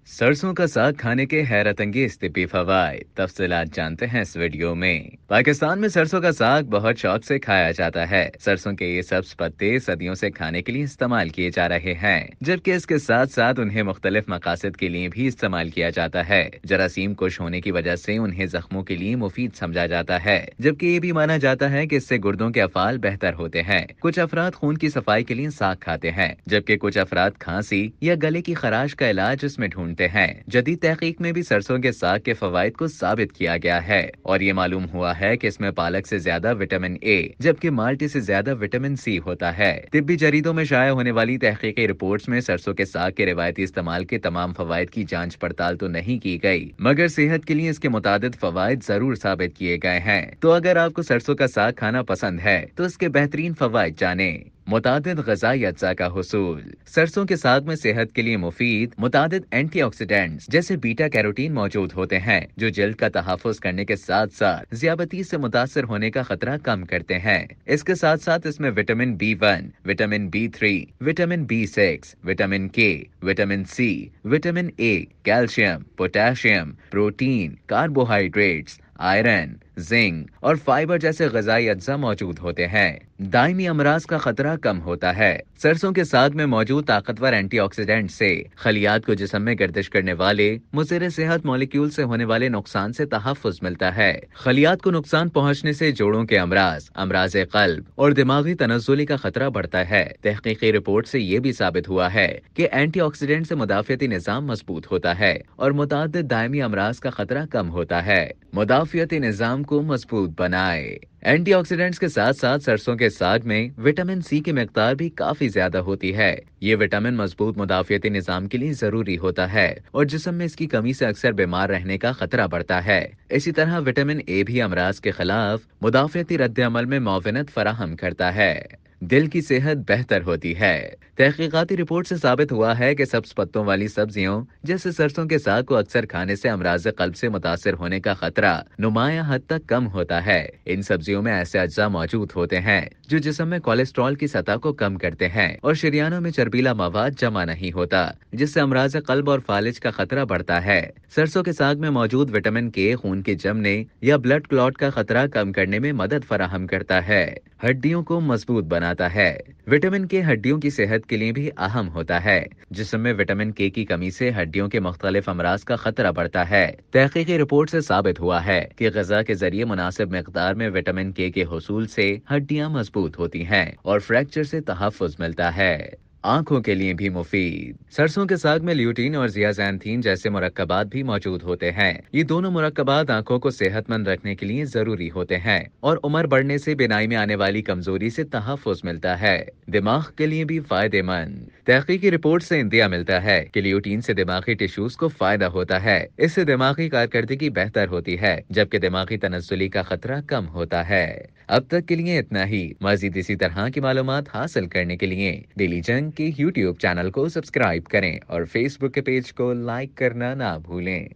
सरसों का साग खाने के हैरत अंगेज तिब्बी फवाइद तफसीलात जानते हैं इस वीडियो में। पाकिस्तान में सरसों का साग बहुत शौक से खाया जाता है। सरसों के ये सब्ज पत्ते सदियों से खाने के लिए इस्तेमाल किए जा रहे हैं, जबकि इसके साथ साथ उन्हें मुख्तलिफ मकासद के लिए भी इस्तेमाल किया जाता है। जरासीम कुश होने की वजह से उन्हें जख्मों के लिए मुफीद समझा जाता है, जबकि ये भी माना जाता है कि इससे गुर्दों के अफाल बेहतर होते हैं। कुछ अफराद खून की सफाई के लिए साग खाते हैं, जबकि कुछ अफराद खांसी या गले की खराश का इलाज इसमें ढूंढते हैं। जदीद तहकीक में भी सरसों के साग के फवाइद को साबित किया गया है और ये मालूम हुआ है कि इसमें पालक से ज्यादा विटामिन ए जबकि माल्टे से ज्यादा विटामिन सी होता है। तिब्बी जरीदों में शाया होने वाली तहकीकी रिपोर्ट्स में सरसों के साग के रिवायती इस्तेमाल के तमाम फवाइद की जांच पड़ताल तो नहीं की गई, मगर सेहत के लिए इसके मुतादिद फवाइद जरूर साबित किए गए हैं। तो अगर आपको सरसों का साग खाना पसंद है तो इसके बेहतरीन फवाइद जाने। मुतादिद ग़िज़ाई अज्जा का हुसूल। सरसों के साग में सेहत के लिए मुफीद मुतादिद एंटीऑक्सीडेंट्स जैसे बीटा कैरोटीन मौजूद होते हैं, जो जल्द का तहफ़्फ़ुज़ करने के साथ साथ ज़ियाबतीस से मुतासर होने का खतरा कम करते हैं। इसके साथ साथ इसमें vitamin B1, vitamin B3, vitamin B6, vitamin K, vitamin C, vitamin A, calcium, potassium, protein, carbohydrates, iron, zinc और फाइबर जैसे ग़िज़ाई अज्जा मौजूद होते हैं। दायमी अमराज का खतरा कम होता है। सरसों के साग में मौजूद ताकतवर एंटीऑक्सीडेंट से खलियात को जिस्म में गर्दिश करने वाले मुज़िर सेहत मॉलिक्यूल से होने वाले नुकसान से तहफ़्फ़ुज़ मिलता है। खलियात को नुकसान पहुंचने से जोड़ों के अमराज, अमराज क़ल्ब और दिमागी तनज़्ज़ुली का खतरा बढ़ता है। तहकीकी रिपोर्ट से ये भी साबित हुआ है कि एंटीऑक्सीडेंट से मुदाफ़ियती निज़ाम मजबूत होता है और मुतअद्दिद दायमी अमराज का खतरा कम होता है। मुदाफ़ियती निज़ाम को मजबूत बनाए। एंटीऑक्सीडेंट्स के साथ साथ सरसों के साग में विटामिन सी की मिकदार भी काफी ज्यादा होती है। ये विटामिन मजबूत मुदाफ़ियती निज़ाम के लिए जरूरी होता है और जिस्म में इसकी कमी से अक्सर बीमार रहने का खतरा बढ़ता है। इसी तरह विटामिन ए भी अमराज के खिलाफ मुदाफ़ियती रद्द अमल में मुआवनत फराहम करता है। दिल की सेहत बेहतर होती है। तहकीकाती रिपोर्ट से साबित हुआ है कि सब्ज पत्तों वाली सब्जियों जैसे सरसों के साग को अक्सर खाने से अमराज क़ल्ब से मुतासर होने का खतरा नुमाया हद तक कम होता है। इन सब्जियों में ऐसे अज्जा मौजूद होते हैं जो जिस्म में कोलेस्ट्रॉल की सतह को कम करते हैं और शरियानों में चर्बीला मवाद जमा नहीं होता, जिससे अमराज क़ल्ब और फालिज का खतरा बढ़ता है। सरसों के साग में मौजूद विटामिन के खून के जमने या ब्लड क्लॉट का खतरा कम करने में मदद फराहम करता है। हड्डियों को मजबूत बनाता है। विटामिन के हड्डियों की सेहत के लिए भी अहम होता है। जिस्म में विटामिन के की कमी से हड्डियों के मुख्तलिफ अमराज का खतरा बढ़ता है। तहकीकी रिपोर्ट से साबित हुआ है कि ग़िज़ा के जरिए मुनासिब मिकदार में विटामिन के हुसूल से हड्डियां मजबूत होती हैं और फ्रैक्चर से तहफ़्फ़ुज़ मिलता है। आंखों के लिए भी मुफीद। सरसों के साग में ल्यूटीन और ज़ियाज़ैंथीन जैसे मुरक्कबात भी मौजूद होते हैं। ये दोनों मुरक्कबात आंखों को सेहतमंद रखने के लिए जरूरी होते हैं और उम्र बढ़ने से बिनाई में आने वाली कमजोरी से तहफ़्फ़ुज़ मिलता है। दिमाग के लिए भी फायदेमंद। तहकीकी रिपोर्ट से इंदिया मिलता है कि ल्यूटीन से दिमागी टिश्यूज को फायदा होता है। इससे दिमागी कारकर्दगी बेहतर होती है, जबकि दिमागी तनज़्ज़ुली का खतरा कम होता है। अब तक के लिए इतना ही। मज़ीद इसी तरह की मालूमात हासिल करने के लिए डेली जंग के यूट्यूब चैनल को सब्सक्राइब करें और फेसबुक के पेज को लाइक करना ना भूलें।